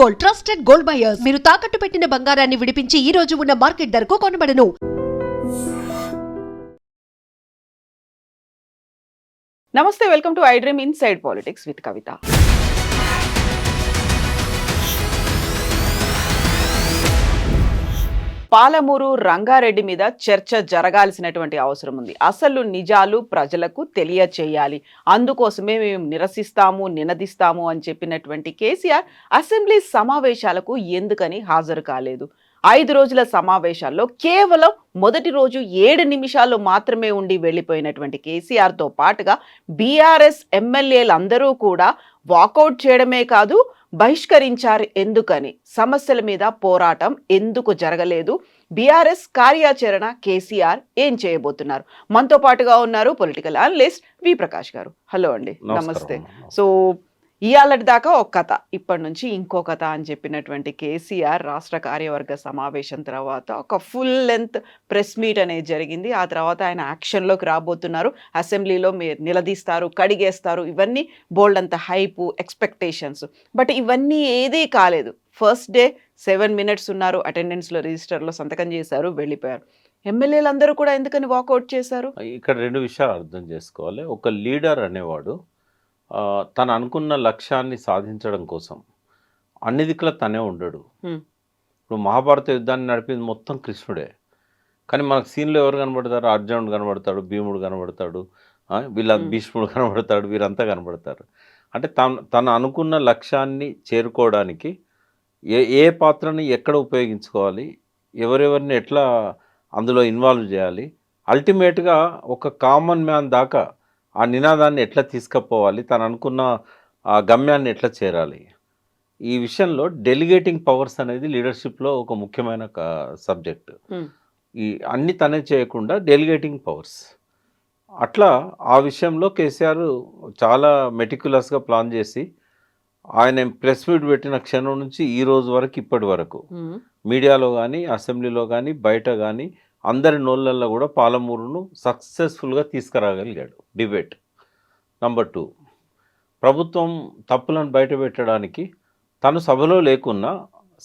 Gold, trusted gold buyers. మీరు తాకట్టు పెట్టిన బంగారాన్ని విడిపించి ఈ రోజు ఉన్న మార్కెట్ ధరకు కొనబడను. నమస్తే, welcome to I dream inside politics with Kavitha. Palamuru Rangareddy మీద చర్చ జరగాల్సినటువంటి అవసరం ఉంది. అసలు నిజాలు ప్రజలకు తెలియచేయాలి, అందుకోసమే మేము నిరసిస్తాము, నినదిస్తాము అని చెప్పినటువంటి కేసీఆర్ అసెంబ్లీ సమావేశాలకు ఎందుకని హాజరు కాలేదు? 5 రోజుల సమావేశాల్లో కేవలం మొదటి రోజు 7 నిమిషాలు మాత్రమే ఉండి వెళ్ళిపోయినటువంటి కేసీఆర్తో పాటుగా బీఆర్ఎస్ ఎమ్మెల్యేలందరూ కూడా వాకౌట్ చేయడమే కాదు, బహిష్కరించారు. ఎందుకని? సమస్యల మీద పోరాటం ఎందుకు జరగలేదు? బీఆర్ఎస్ కార్యాచరణ కేసీఆర్ ఏం చేయబోతున్నారు? మనతో పాటుగా ఉన్నారు పొలిటికల్ అనలిస్ట్ వి ప్రకాష్ గారు. హలో అండి, నమస్తే. సో ఇవాళటి దాకా ఒక కథ, ఇప్పటి నుంచి ఇంకో కథ అని చెప్పినటువంటి కేసీఆర్ రాష్ట్ర కార్యవర్గ సమావేశం తర్వాత ఒక ఫుల్ లెంత్ ప్రెస్ మీట్ అనేది జరిగింది. ఆ తర్వాత ఆయన యాక్షన్లోకి రాబోతున్నారు. అసెంబ్లీలో మీరు నిలదీస్తారు, కడిగేస్తారు, ఇవన్నీ బోల్డ్ అంత హైపు, ఎక్స్పెక్టేషన్స్. బట్ ఇవన్నీ ఏదీ కాలేదు. ఫస్ట్ డే 7 minutes ఉన్నారు, అటెండెన్స్లో రిజిస్టర్లో సంతకం చేశారు, వెళ్ళిపోయారు. ఎమ్మెల్యేలందరూ కూడా ఎందుకని వాకౌట్ చేశారు? ఇక్కడ 2 విషయాలు అర్థం చేసుకోవాలి. ఒక లీడర్ అనేవాడు తను అనుకున్న లక్ష్యాన్ని సాధించడం కోసం అన్ని దిక్కుల తనే ఉండడు. ఇప్పుడు మహాభారత యుద్ధాన్ని నడిపింది మొత్తం కృష్ణుడే, కానీ మనకు సీన్లో ఎవరు కనబడతారు? అర్జునుడు కనబడతాడు, భీముడు కనబడతాడు, భీష్ముడు కనబడతాడు, వీరంతా కనబడతారు. అంటే తను అనుకున్న లక్ష్యాన్ని చేరుకోవడానికి ఏ పాత్రని ఎక్కడ ఉపయోగించుకోవాలి, ఎవరెవరిని ఎట్లా అందులో ఇన్వాల్వ్ చేయాలి, అల్టిమేట్గా ఒక కామన్ మ్యాన్ దాకా ఆ నినాదాన్ని ఎట్లా తీసుకుపోవాలి, తను అనుకున్న ఆ గమ్యాన్ని ఎట్లా చేరాలి, ఈ విషయంలో డెలిగేటింగ్ పవర్స్ అనేది లీడర్షిప్లో ఒక ముఖ్యమైన సబ్జెక్ట్. ఈ అన్ని తనే చేయకుండా డెలిగేటింగ్ పవర్స్, అట్లా ఆ విషయంలో కేసీఆర్ చాలా మెటిక్యులస్గా ప్లాన్ చేసి ఆయన ప్రెస్ మీట్ పెట్టిన క్షణం నుంచి ఈ రోజు వరకు ఇప్పటి వరకు మీడియాలో కానీ, అసెంబ్లీలో కానీ, బయట కానీ అందరి నోళ్ళల్లో కూడా పాలమూరును సక్సెస్ఫుల్గా తీసుకురాగలిగాడు డిబేట్. నంబర్ 2, ప్రభుత్వం తప్పులను బయట పెట్టడానికి తను సభలో లేకున్నా,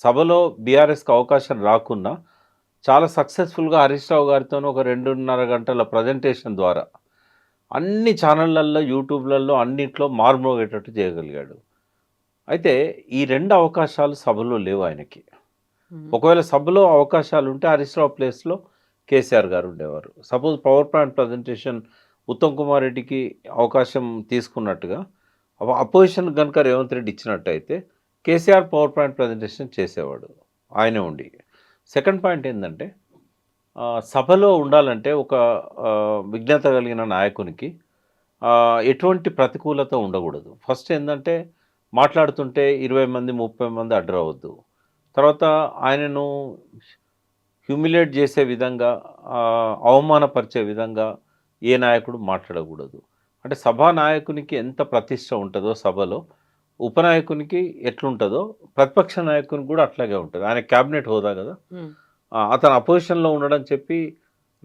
సభలో బీఆర్ఎస్కి అవకాశం రాకున్నా చాలా సక్సెస్ఫుల్గా హరీష్ రావు గారితో ఒక 2.5 గంటల ప్రజెంటేషన్ ద్వారా అన్ని ఛానళ్ళల్లో, యూట్యూబ్లలో అన్నింటిలో మార్మోగేటట్టు చేయగలిగాడు. అయితే ఈ 2 అవకాశాలు సభలో లేవు ఆయనకి. ఒకవేళ సభలో అవకాశాలు ఉంటే హరీష్ రావు ప్లేస్లో కేసీఆర్ గారు ఉండేవారు. Suppose power point presentation Uttam Kumar రెడ్డికి అవకాశం తీసుకున్నట్టుగా అపోజిషన్ కనుక రేవంత్ రెడ్డి ఇచ్చినట్టయితే కేసీఆర్ పవర్ పాయింట్ ప్రజెంటేషన్ చేసేవాడు ఆయనే ఉండి. సెకండ్ పాయింట్ ఏంటంటే, సభలో ఉండాలంటే ఒక విజ్ఞత కలిగిన నాయకునికి ఎటువంటి ప్రతికూలత ఉండకూడదు. ఫస్ట్ ఏంటంటే, మాట్లాడుతుంటే 20 మంది 30 మంది అడ్డరవద్దు. తర్వాత ఆయనను హ్యూమిలేట్ చేసే విధంగా, అవమానపరిచే విధంగా ఏ నాయకుడు మాట్లాడకూడదు. అంటే సభా నాయకునికి ఎంత ప్రతిష్ట ఉంటుందో సభలో, ఉపనాయకునికి ఎట్లుంటుందో ప్రతిపక్ష నాయకునికి కూడా అట్లాగే ఉంటుంది. ఆయన క్యాబినెట్ హోదా కదా, అతను అపోజిషన్లో ఉండడం చెప్పి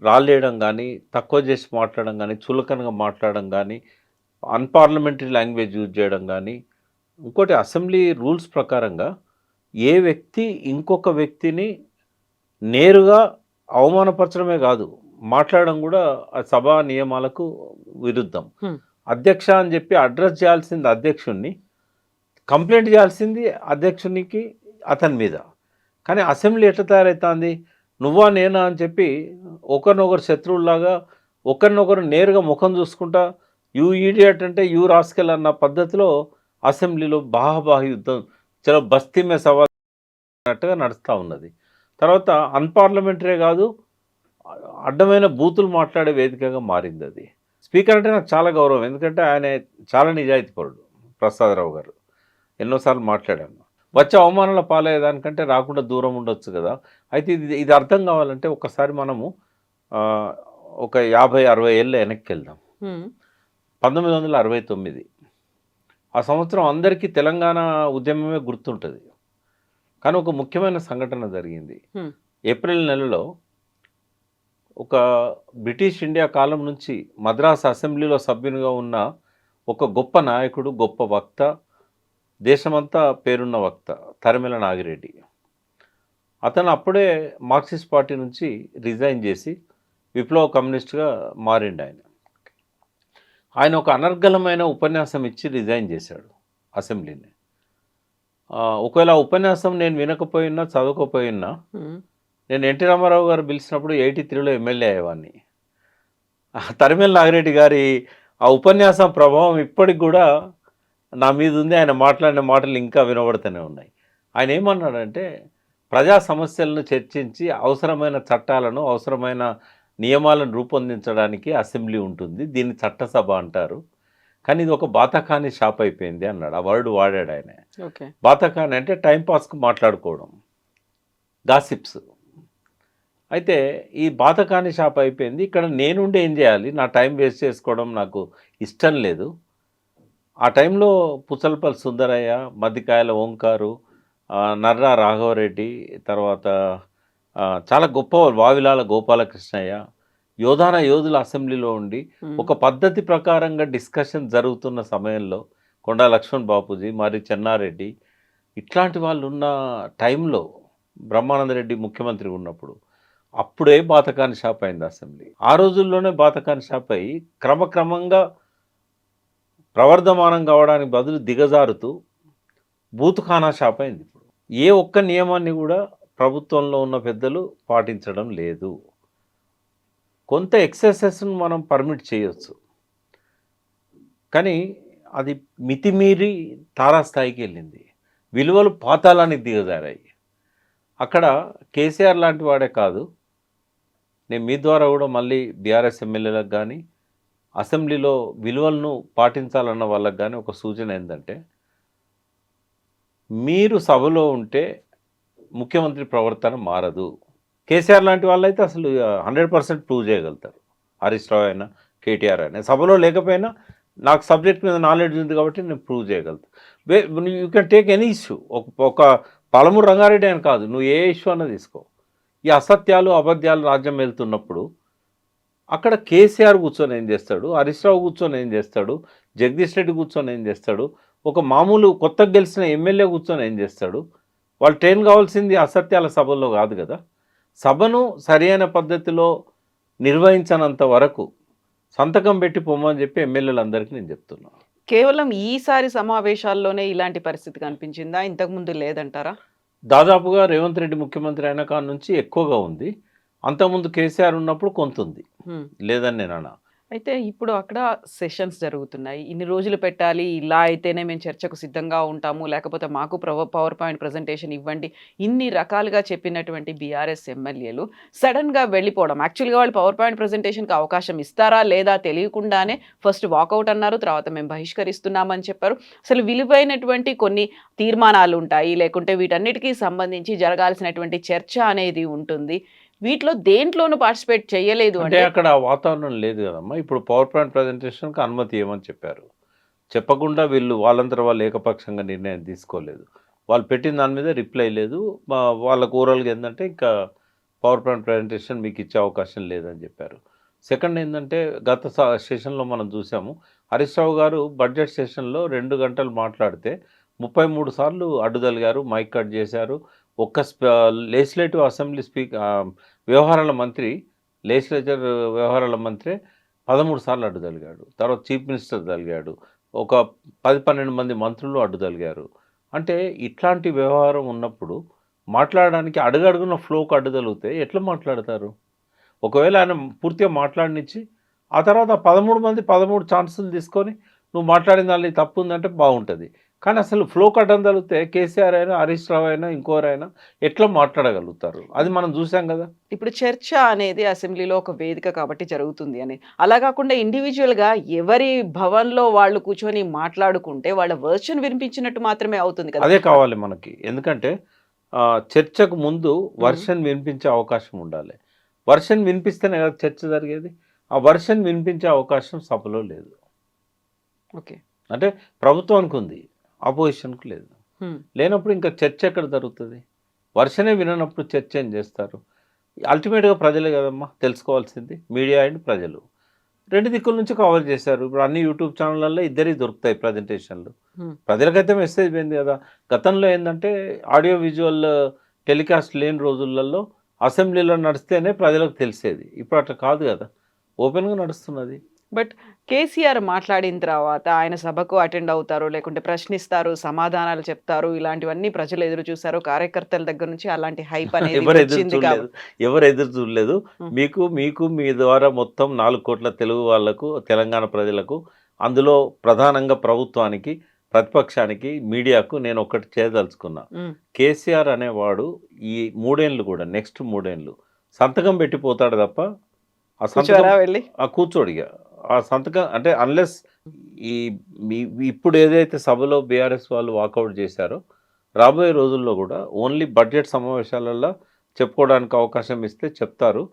రాళ్ళేయడం కానీ, తక్కువ చేసి మాట్లాడడం కానీ, చులకనగా మాట్లాడడం కానీ, అన్పార్లమెంటరీ లాంగ్వేజ్ యూజ్ చేయడం కానీ. ఇంకోటి, అసెంబ్లీ రూల్స్ ప్రకారంగా ఏ వ్యక్తి ఇంకొక వ్యక్తిని నేరుగా అవమానపరచడమే కాదు, మాట్లాడడం కూడా ఆ సభా నియమాలకు విరుద్ధం. అధ్యక్ష అని చెప్పి అడ్రస్ చేయాల్సింది అధ్యక్షుడిని, కంప్లైంట్ చేయాల్సింది అధ్యక్షునికి అతని మీద. కానీ అసెంబ్లీ ఎట్లా తయారవుతుంది? నువ్వా నేనా అని చెప్పి ఒకరినొకరు శత్రువులాగా ఒకరినొకరు నేరుగా ముఖం చూసుకుంటా యూ ఈడియట్ అంటే యూ రాస్కెల్ అన్న పద్ధతిలో అసెంబ్లీలో బాహాబాహి యుద్ధం, చలో బస్తీ మే సవాల్ అన్నట్టుగా నడుస్తూ ఉన్నది. తర్వాత అన్పార్లమెంటరీ కాదు, అడ్డమైన బూతులు మాట్లాడే వేదికగా మారింది అది. స్పీకర్ అంటే నాకు చాలా గౌరవం, ఎందుకంటే ఆయన చాలా నిజాయితీపరుడు ప్రసాదరావు గారు. ఎన్నోసార్లు మాట్లాడాను. వచ్చే అవమానాల పాలయ్యేదానికంటే రాకుండా దూరం ఉండొచ్చు కదా. అయితే ఇది అర్థం కావాలంటే ఒకసారి మనము ఒక 50-60 ఏళ్ళ వెనక్కి వెళ్దాం. 1969 ఆ సంవత్సరం అందరికీ తెలంగాణ ఉద్యమమే గుర్తుంటుంది. కానీ ఒక ముఖ్యమైన సంఘటన జరిగింది. ఏప్రిల్ నెలలో ఒక బ్రిటిష్ ఇండియా కాలం నుంచి మద్రాస్ అసెంబ్లీలో సభ్యునిగా ఉన్న ఒక గొప్ప నాయకుడు, గొప్ప వక్త, దేశమంతా పేరున్న వక్త తరిమెల నాగిరెడ్డి. అతను అప్పుడే మార్క్సిస్ట్ పార్టీ నుంచి రిజైన్ చేసి విప్లవ కమ్యూనిస్ట్గా మారిండు ఆయన. ఆయన ఒక అనర్గళమైన ఉపన్యాసం ఇచ్చి రిజైన్ చేశాడు అసెంబ్లీని. ఒకవేళ ఆ ఉపన్యాసం నేను వినకపోయినా చదవకపోయినా నేను ఎన్టీ రామారావు గారు పిలిచినప్పుడు 83లో ఎమ్మెల్యే అయ్యేవాడిని. తరిమెల నాగిరెడ్డి గారి ఆ ఉపన్యాసం ప్రభావం ఇప్పటికి కూడా నా మీద ఉంది. ఆయన మాట్లాడిన మాటలు ఇంకా వినబడుతూనే ఉన్నాయి. ఆయన ఏమన్నాడంటే, ప్రజా సమస్యలను చర్చించి అవసరమైన చట్టాలను అవసరమైన నియమాలను రూపొందించడానికి అసెంబ్లీ ఉంటుంది, దీన్ని చట్టసభ అంటారు, కానీ ఇది ఒక బాతకాని షాప్ అయిపోయింది అన్నాడు. ఆ వర్డ్ వాడాడు ఆయన. బాతకాని అంటే టైంపాస్కు మాట్లాడుకోవడం, గాసిప్స్. అయితే ఈ బాతకాని షాప్ అయిపోయింది, ఇక్కడ నేనుండి ఏం చేయాలి, నా టైం వేస్ట్ చేసుకోవడం నాకు ఇష్టం లేదు. ఆ టైంలో పుచ్చలపల్లి సుందరయ్య, మద్దికాయల ఓంకారు, నర్రా రాఘవరెడ్డి, తర్వాత చాలా గొప్ప వావిలాల గోపాలకృష్ణయ్య, యోధాన యోధుల అసెంబ్లీలో ఉండి ఒక పద్ధతి ప్రకారంగా డిస్కషన్ జరుగుతున్న సమయంలో కొండా లక్ష్మణ్ బాపూజీ, మరి చెన్నారెడ్డి ఇట్లాంటి వాళ్ళు ఉన్న టైంలో బ్రహ్మానందరెడ్డి ముఖ్యమంత్రి ఉన్నప్పుడు అప్పుడే బాతకాని షాప్ అయింది అసెంబ్లీ. ఆ రోజుల్లోనే బాతకాని షాప్ అయ్యి క్రమక్రమంగా ప్రవర్ధమానం కావడానికి బదులు దిగజారుతూ బూతుఖానా షాప్ అయింది. ఇప్పుడు ఏ ఒక్క నియమాన్ని కూడా ప్రభుత్వంలో ఉన్న పెద్దలు పాటించడం లేదు. కొంత ఎక్సెసెస్ను మనం పర్మిట్ చేయొచ్చు, కానీ అది మితిమీరి తారాస్థాయికి వెళ్ళింది. విలువలు పాతాళానికి దిగజారాయి. అక్కడ కేసీఆర్ లాంటి వాడే కాదు, నేను మీ ద్వారా కూడా మళ్ళీ బీఆర్ఎస్ ఎమ్మెల్యేలకు కానీ అసెంబ్లీలో విలువలను పాటించాలన్న వాళ్ళకి కానీ ఒక సూచన ఏంటంటే, మీరు సభలో ఉంటే ముఖ్యమంత్రి ప్రవర్తన మారదు. కేసీఆర్ లాంటి వాళ్ళైతే అసలు 100% ప్రూవ్ చేయగలుగుతారు. హరీష్ రావు అయినా కేటీఆర్ అయినా సభలో లేకపోయినా నాకు సబ్జెక్ట్ మీద నాలెడ్జ్ ఉంది కాబట్టి నేను ప్రూవ్ చేయగలుగుతాను. You can take any issue. ఒక పాలమూరు రంగారెడ్డి అని కాదు, నువ్వు ఏ ఇష్యూ అన్నా తీసుకో. ఈ అసత్యాలు అబద్ధాలు రాజ్యం వెళ్తున్నప్పుడు అక్కడ కేసీఆర్ కూర్చొని ఏం చేస్తాడు, హరీష్ రావు కూర్చొని ఏం చేస్తాడు, జగదీష్ రెడ్డి కూర్చొని ఏం చేస్తాడు, ఒక మామూలు కొత్తగా గెలిచిన ఎమ్మెల్యే కూర్చొని ఏం చేస్తాడు. వాళ్ళు ట్రైన్ కావాల్సింది అసత్యాల సభల్లో కాదు కదా. సభను సరైన పద్ధతిలో నిర్వహించనంత వరకు సంతకం పెట్టి పొమ్మని చెప్పి ఎమ్మెల్యేలందరికీ నేను చెప్తున్నాను. కేవలం ఈసారి సమావేశాల్లోనే ఇలాంటి పరిస్థితి కనిపించిందా, ఇంతకుముందు లేదంటారా? దాదాపుగా రేవంత్ రెడ్డి ముఖ్యమంత్రి అయిన కాడ నుంచి ఎక్కువగా ఉంది. అంతకుముందు కేసీఆర్ ఉన్నప్పుడు కొంత ఉంది, లేదని నేను అన్నా. అయితే ఇప్పుడు అక్కడ సెషన్స్ జరుగుతున్నాయి. ఇన్ని రోజులు పెట్టాలి, ఇలా అయితేనే మేము చర్చకు సిద్ధంగా ఉంటాము, లేకపోతే మాకు పవర్ పాయింట్ ప్రజెంటేషన్ ఇవ్వండి, ఇన్ని రకాలుగా చెప్పినటువంటి బీఆర్ఎస్ ఎమ్మెల్యేలు సడన్గా వెళ్ళిపోవడం. యాక్చువల్గా వాళ్ళు పవర్ పాయింట్ ప్రజెంటేషన్కి అవకాశం ఇస్తారా లేదా తెలియకుండానే ఫస్ట్ వాకౌట్ అన్నారు, తర్వాత మేము బహిష్కరిస్తున్నామని చెప్పారు. అసలు విలువైనటువంటి కొన్ని తీర్మానాలు ఉంటాయి, లేకుంటే వీటన్నిటికీ సంబంధించి జరగాల్సినటువంటి చర్చ అనేది ఉంటుంది. వీటిలో దేంట్లోనూ పార్టిసిపేట్ చేయలేదు అంటే అక్కడ వాతావరణం లేదు కదమ్మా. ఇప్పుడు పవర్ పాయింట్ ప్రజెంటేషన్కి అనుమతి ఇవ్వమని చెప్పారు, చెప్పకుండా వీళ్ళు వాళ్ళంతా వాళ్ళు ఏకపక్షంగా నిర్ణయం తీసుకోలేదు. వాళ్ళు పెట్టిన దాని మీద రిప్లై లేదు. వాళ్ళకు ఓవరాల్గా ఏంటంటే ఇంకా పవర్ పాయింట్ ప్రజెంటేషన్ మీకు ఇచ్చే అవకాశం లేదని చెప్పారు. సెకండ్ ఏంటంటే, గత సెషన్లో మనం చూసాము, హరీష్ రావు గారు బడ్జెట్ సెషన్లో 2 గంటలు మాట్లాడితే 33 సార్లు అడ్డుదలిగారు, మైక్ కట్ చేశారు. ఒక్క లెజిస్లేటివ్ అసెంబ్లీ వ్యవహారాల మంత్రి, లెజిస్లేచర్ వ్యవహారాల మంత్రి 13 సార్లు అడ్డుదలిగాడు. తర్వాత చీఫ్ మినిస్టర్ తలిగాడు, ఒక 10-12 మంది మంత్రులు అడ్డుదలిగారు. అంటే ఇట్లాంటి వ్యవహారం ఉన్నప్పుడు మాట్లాడడానికి అడుగడుగున ఫ్లోకి అడ్డుదలిగితే ఎట్లా మాట్లాడతారు? ఒకవేళ ఆయన పూర్తిగా మాట్లాడనిచ్చి ఆ తర్వాత 13 మంది 13 ఛాన్సులు తీసుకొని నువ్వు మాట్లాడిన దాన్ని తప్పు ఉందంటే బాగుంటుంది. కానీ అసలు ఫ్లో కట్టడం జరిగితే కేసీఆర్ అయినా హరీష్ రావు అయినా ఇంకోరైనా ఎట్లా మాట్లాడగలుగుతారు? అది మనం చూసాం కదా. ఇప్పుడు చర్చ అనేది అసెంబ్లీలో ఒక వేదిక కాబట్టి జరుగుతుంది అని, అలా కాకుండా ఇండివిజువల్గా ఎవరి భవన్లో వాళ్ళు కూర్చొని మాట్లాడుకుంటే వాళ్ళ వర్షన్ వినిపించినట్టు మాత్రమే అవుతుంది కదా. అదే కావాలి మనకి. ఎందుకంటే చర్చకు ముందు వర్షన్ వినిపించే అవకాశం ఉండాలి. వర్షన్ వినిపిస్తేనే కదా చర్చ జరిగేది. ఆ వర్షన్ వినిపించే అవకాశం సభలో లేదు. ఓకే, అంటే ప్రభుత్వానికి ఉంది, అపోజిషన్కు లేదు. లేనప్పుడు ఇంకా చర్చ ఎక్కడ జరుగుతుంది? వర్షనే విననప్పుడు చర్చ ఏం చేస్తారు? అల్టిమేట్గా ప్రజలే కదమ్మా తెలుసుకోవాల్సింది, మీడియా అండ్ ప్రజలు. రెండు దిక్కుల నుంచి కవర్ చేశారు. ఇప్పుడు అన్ని యూట్యూబ్ ఛానళ్ళల్లో ఇద్దరికి దొరుకుతాయి ప్రజెంటేషన్లు. Hmm. ప్రజలకైతే మెసేజ్ పోయింది కదా. గతంలో ఏంటంటే ఆడియో విజువల్ టెలికాస్ట్ లేని రోజులలో అసెంబ్లీలో నడిస్తేనే ప్రజలకు తెలిసేది. ఇప్పుడు అట్లా కాదు కదా, ఓపెన్గా నడుస్తున్నది. బట్ కేసీఆర్ మాట్లాడిన తర్వాత ఆయన సభకు అటెండ్ అవుతారు, లేకుంటే ప్రశ్నిస్తారు, సమాధానాలు చెప్తారు, ఇలాంటివన్నీ ప్రజలు ఎదురు చూశారు. కార్యకర్తల దగ్గర నుంచి అలాంటి హైప్ అనేది ఎవరు ఎదురు వచ్చింది చూడలేదు, ఎవరు ఎదురు చూడలేదు. మీకు మీ ద్వారా మొత్తం 4 కోట్ల తెలుగు వాళ్లకు, తెలంగాణ ప్రజలకు, అందులో ప్రధానంగా ప్రభుత్వానికి, ప్రతిపక్షానికి, మీడియాకు నేను ఒకటి చేయదలుచుకున్నా. కేసీఆర్ అనేవాడు ఈ 3 ఏళ్ళు కూడా, నెక్స్ట్ 3 ఏళ్ళు సంతకం పెట్టిపోతాడు తప్ప ఆ సంతకం వెళ్ళి కూర్చోడిగా ఆ సంతకం అంటే అన్లెస్ ఇప్పుడు ఏదైతే సభలో బీఆర్ఎస్ వాళ్ళు వాకౌట్ చేశారో రాబోయే రోజుల్లో కూడా ఓన్లీ బడ్జెట్ సమావేశాలలో చెప్పుకోవడానికి అవకాశం ఇస్తే చెప్తారు.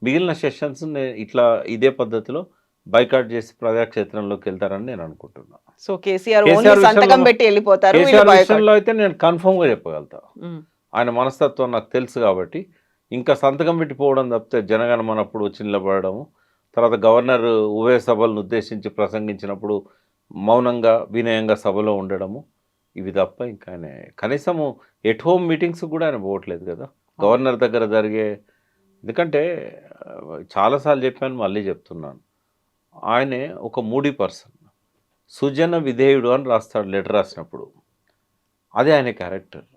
మిగిలిన సెషన్స్ ఇట్లా ఇదే పద్ధతిలో బైకాట్ చేసి ప్రజాక్షేత్రంలోకి వెళ్తారని నేను అనుకుంటున్నా. సో కేసీఆర్ సంతకం పెట్టి వెళ్ళిపోతారు. విషయంలో అయితే నేను కన్ఫర్మ్గా చెప్పగలుగుతా, ఆయన మనస్తత్వం నాకు తెలుసు కాబట్టి. ఇంకా సంతకం పెట్టిపోవడం తప్పితే జనగణమనప్పుడు వచ్చి నిలబడము, తర్వాత గవర్నర్ ఉభయ సభలను ఉద్దేశించి ప్రసంగించినప్పుడు మౌనంగా వినయంగా సభలో ఉండడము, ఇవి తప్ప ఇంకా ఆయన కనీసము ఎట్ హోమ్ మీటింగ్స్ కూడా ఆయన పోవట్లేదు కదా గవర్నర్ దగ్గర జరిగే. ఎందుకంటే చాలాసార్లు చెప్పాను, మళ్ళీ చెప్తున్నాను, ఆయనే ఒక మూడీ పర్సన్, సుజన విధేయుడు అని రాస్తాడు లెటర్ రాసినప్పుడు. అదే ఆయన క్యారెక్టర్.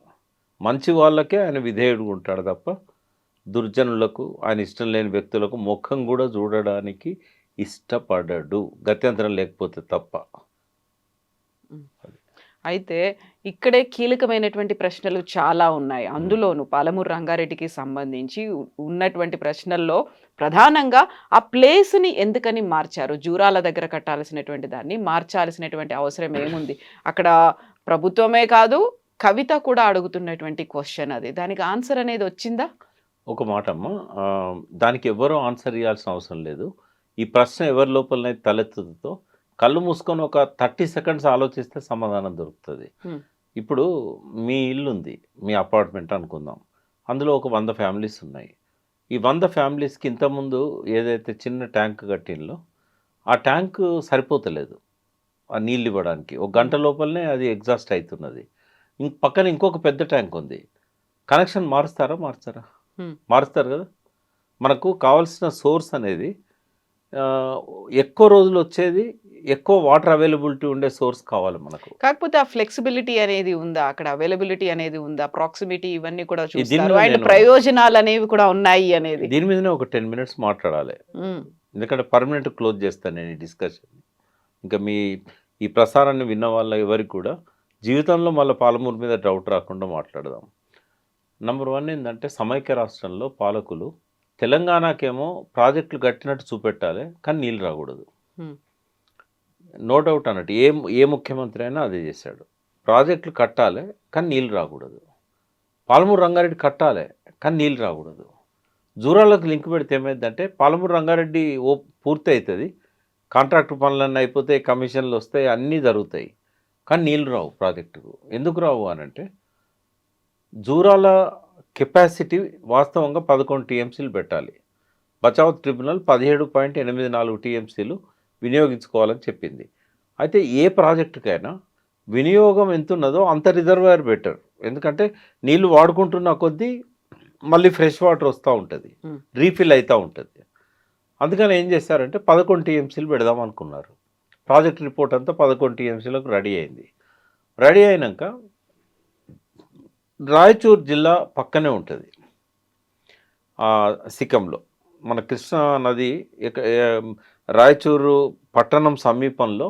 మంచి వాళ్ళకే ఆయన విధేయుడు ఉంటాడు తప్ప దుర్జనులకు, ఆయన ఇష్టం లేని వ్యక్తులకు ముఖం కూడా చూడడానికి ఇష్టపడడు, గత్యంతరం లేకపోతే తప్ప. అయితే ఇక్కడే కీలకమైనటువంటి ప్రశ్నలు చాలా ఉన్నాయి. అందులోనూ పాలమూరు రంగారెడ్డికి సంబంధించి ఉన్నటువంటి ప్రశ్నల్లో ప్రధానంగా ఆ ప్లేస్ని ఎందుకని మార్చారు? జూరాల దగ్గర కట్టాల్సినటువంటి దాన్ని మార్చాల్సినటువంటి అవసరం ఏముంది? అక్కడ ప్రభుత్వమే కాదు, కవిత కూడా అడుగుతున్నటువంటి క్వశ్చన్ అది. దానికి ఆన్సర్ అనేది వచ్చిందా? ఒక మాట అమ్మ, దానికి ఎవరో ఆన్సర్ ఇవ్వాల్సిన అవసరం లేదు. ఈ ప్రశ్న ఎవరి లోపలనైతే తలెత్తుతో కళ్ళు మూసుకొని ఒక 30 సెకండ్స్ ఆలోచిస్తే సమాధానం దొరుకుతుంది. ఇప్పుడు మీ ఇల్లు ఉంది, మీ అపార్ట్మెంట్ అనుకుందాం, అందులో ఒక 100 ఫ్యామిలీస్ ఉన్నాయి. ఈ 100 ఫ్యామిలీస్కి ఇంతకుముందు ఏదైతే చిన్న ట్యాంక్ కట్టిందో ఆ ట్యాంక్ సరిపోతలేదు ఆ నీళ్ళు ఇవ్వడానికి. ఒక గంట లోపలనే అది ఎగ్జాస్ట్ అవుతున్నది. పక్కన ఇంకొక పెద్ద ట్యాంక్ ఉంది. కనెక్షన్ మార్చుతారా? మారుస్తారు కదా. మనకు కావాల్సిన సోర్స్ అనేది ఎక్కువ రోజులు వచ్చేది, ఎక్కువ వాటర్ అవైలబిలిటీ ఉండే సోర్స్ కావాలి మనకు. కాకపోతే ఆ ఫ్లెక్సిబిలిటీ అనేది ఉందా అక్కడ? అవైలబిలిటీ అనేది ఉందా? ప్రాక్సిమిటీ ఇవన్నీ కూడా చూస్తారు, అండ్ ప్రయోజనాలు అనేవి కూడా ఉన్నాయి అనేది. దీని మీదనే ఒక 10 మినిట్స్ మాట్లాడాలి. ఎందుకంటే పర్మనెంట్ క్లోజ్ చేస్తాను నేను ఈ డిస్కషన్. ఇంకా ఈ ప్రసారాన్ని విన్న వాళ్ళ ఎవరికి కూడా జీవితంలో మళ్ళీ పాలమూరు మీద డౌట్ రాకుండా మాట్లాడదాం. నెంబర్ 1 ఏంటంటే సమైక్య రాష్ట్రంలో పాలకులు తెలంగాణకేమో ప్రాజెక్టులు కట్టినట్టు చూపెట్టాలి, కానీ నీళ్ళు రాకూడదు. నో డౌట్ అన్నట్టు ఏ ముఖ్యమంత్రి అయినా అదే చేశాడు. ప్రాజెక్టులు కట్టాలి కానీ నీళ్ళు రాకూడదు. పాలమూరు రంగారెడ్డి కట్టాలి కానీ నీళ్ళు రాకూడదు. జూరాలకు లింక్ పెడితే ఏమైందంటే పాలమూరు రంగారెడ్డి పూర్తి అవుతుంది, కాంట్రాక్ట్ పనులన్నీ అయిపోతాయి, కమిషన్లు వస్తాయి, అన్నీ జరుగుతాయి, కానీ నీళ్ళు రావు ప్రాజెక్టుకు. ఎందుకు రావు అనంటే జూరాల కెపాసిటీ వాస్తవంగా 11 టీఎంసీలు పెట్టాలి. బచావ్ ట్రిబ్యునల్ 17.84 టీఎంసీలు వినియోగించుకోవాలని చెప్పింది. అయితే ఏ ప్రాజెక్టుకైనా వినియోగం ఎంత ఉన్నదో అంత రిజర్వాయర్ బెటర్. ఎందుకంటే నీళ్ళు వాడుకుంటున్న కొద్దీ మళ్ళీ ఫ్రెష్ వాటర్ వస్తూ ఉంటుంది, రీఫిల్ అవుతూ ఉంటుంది. అందుకని ఏం చేశారంటే 11 టీఎంసీలు పెడదాం అనుకున్నారు. ప్రాజెక్ట్ రిపోర్ట్ అంతా 11 టీఎంసీలకు రెడీ అయింది. రెడీ అయినాక రాయచూర్ జిల్లా పక్కనే ఉంటుంది, సిక్కంలో మన కృష్ణా నది రాయచూరు పట్టణం సమీపంలో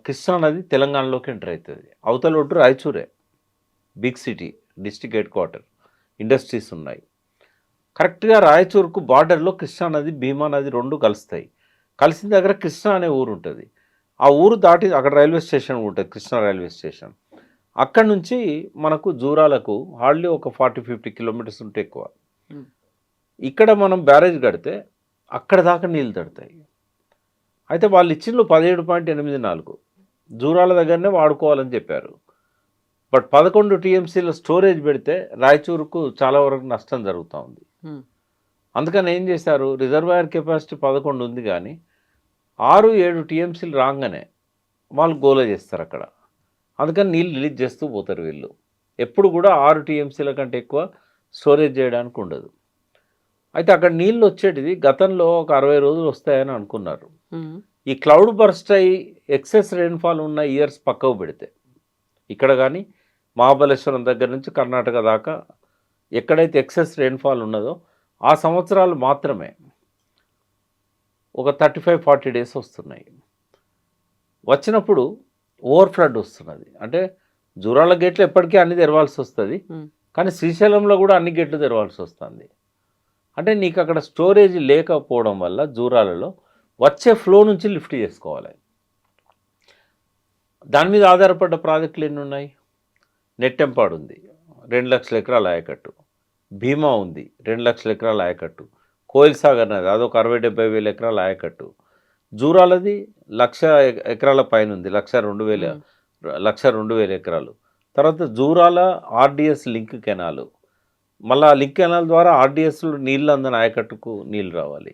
కృష్ణా నది తెలంగాణలోకి ఎంటర్ అవుతుంది. అవతల ఒడ్డు రాయచూరే, big city, district head quarter, industries ఉన్నాయి. కరెక్ట్గా రాయచూరుకు బార్డర్లో కృష్ణా నది, భీమా నది రెండు కలుస్తాయి. కలిసిన దగ్గర కృష్ణా అనే ఊరు ఉంటుంది. ఆ ఊరు దాటి అక్కడ రైల్వే స్టేషన్ ఉంటుంది, కృష్ణా రైల్వే స్టేషన్. అక్కడ నుంచి మనకు జూరాలకు హార్డ్లీ ఒక 40-50 కిలోమీటర్స్ ఉంటే ఎక్కువ. ఇక్కడ మనం బ్యారేజ్ కడితే అక్కడ దాకా నీళ్ళు తడతాయి. అయితే వాళ్ళు ఇచ్చిండ్రు 17.84, జూరాల దగ్గరనే వాడుకోవాలని చెప్పారు. బట్ 11 టీఎంసీల స్టోరేజ్ పెడితే రాయచూరుకు చాలా వరకు నష్టం జరుగుతూ ఉంది. అందుకని ఏం చేశారు, రిజర్వాయర్ కెపాసిటీ 11 ఉంది కానీ 6-7 టీఎంసీలు రాగానే వాళ్ళు గోల చేస్తారు అక్కడ. అందుకని నీళ్ళు రిలీజ్ చేస్తూ పోతారు వీళ్ళు. ఎప్పుడు కూడా 6 టీఎంసీల కంటే ఎక్కువ స్టోరేజ్ చేయడానికి ఉండదు. అయితే అక్కడ నీళ్ళు వచ్చేటిది గతంలో ఒక 60 రోజులు వస్తాయని అనుకున్నారు. ఈ క్లౌడ్ బర్స్ట్ అయ్యి ఎక్సెస్ రెయిన్ఫాల్ ఉన్న ఇయర్స్ పక్కకు పెడితే, ఇక్కడ కానీ మహాబలేశ్వరం దగ్గర నుంచి కర్ణాటక దాకా ఎక్కడైతే ఎక్సెస్ రెయిన్ఫాల్ ఉన్నదో ఆ సంవత్సరాలు మాత్రమే ఒక 35-40 డేస్ వస్తున్నాయి. వచ్చినప్పుడు ఓవర్ ఫ్లడ్ వస్తున్నది. అంటే జూరాల గేట్లు ఎప్పటికీ అన్ని తెరవాల్సి వస్తుంది, కానీ శ్రీశైలంలో కూడా అన్ని గేట్లు తెరవాల్సి వస్తుంది. అంటే నీకు అక్కడ స్టోరేజ్ లేకపోవడం వల్ల జూరాలలో వచ్చే ఫ్లో నుంచి లిఫ్ట్ చేసుకోవాలి. దాని మీద ఆధారపడ్డ ప్రాజెక్టులు ఎన్ని ఉన్నాయి? నెట్టెంపాడు ఉంది, 2 లక్షల ఎకరాల ఆయకట్టు. భీమా ఉంది, 2 లక్షల ఎకరాల ఆయకట్టు. కోయిల్ సాగర్ నది అదొక 60-70 వేల ఎకరాల ఆయకట్టు. జూరాలది 1,00,000 ఎకరాల పైన ఉంది, 1,02,000 ఎకరాలు. తర్వాత జూరాల ఆర్డిఎస్ లింక్ కెనాలు, మళ్ళీ ఆ లింక్ కెనాల్ ద్వారా ఆర్డిఎస్లో నీళ్ళు అందని ఆయకట్టుకు నీళ్ళు రావాలి.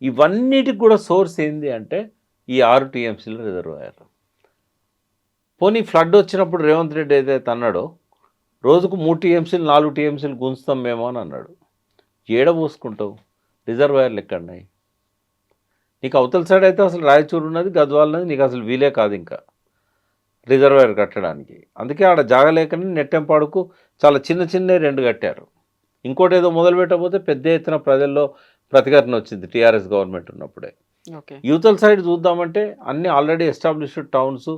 ఇవన్నిటికి కూడా సోర్స్ ఏంది అంటే ఈ 6 టీఎంసీల రిజర్వాయర్. పోనీ ఫ్లడ్ వచ్చినప్పుడు రేవంత్ రెడ్డి ఏదైతే అన్నాడో రోజుకు 3 టీఎంసీలు 4 టీఎంసీలు గుంచుతాం మేము అని అన్నాడు. ఏడ పోసుకుంటావు? రిజర్వాయర్లు ఎక్కడున్నాయి? నీకు అవతల సైడ్ అయితే అసలు రాయచూరు ఉన్నది, గద్వాల్ ఉన్నది, నీకు అసలు వీలే కాదు ఇంకా రిజర్వాయర్ కట్టడానికి. అందుకే ఆడ జాగలేకని నెట్టెంపాడుకు చాలా చిన్న 2 కట్టారు. ఇంకోటి ఏదో మొదలు పెట్టకపోతే పెద్ద ఎత్తున ప్రజల్లో ప్రతిఘటన వచ్చింది టీఆర్ఎస్ గవర్నమెంట్ ఉన్నప్పుడే. యూతల సైడ్ చూద్దామంటే అన్ని ఆల్రెడీ ఎస్టాబ్లిష్డ్ టౌన్స్,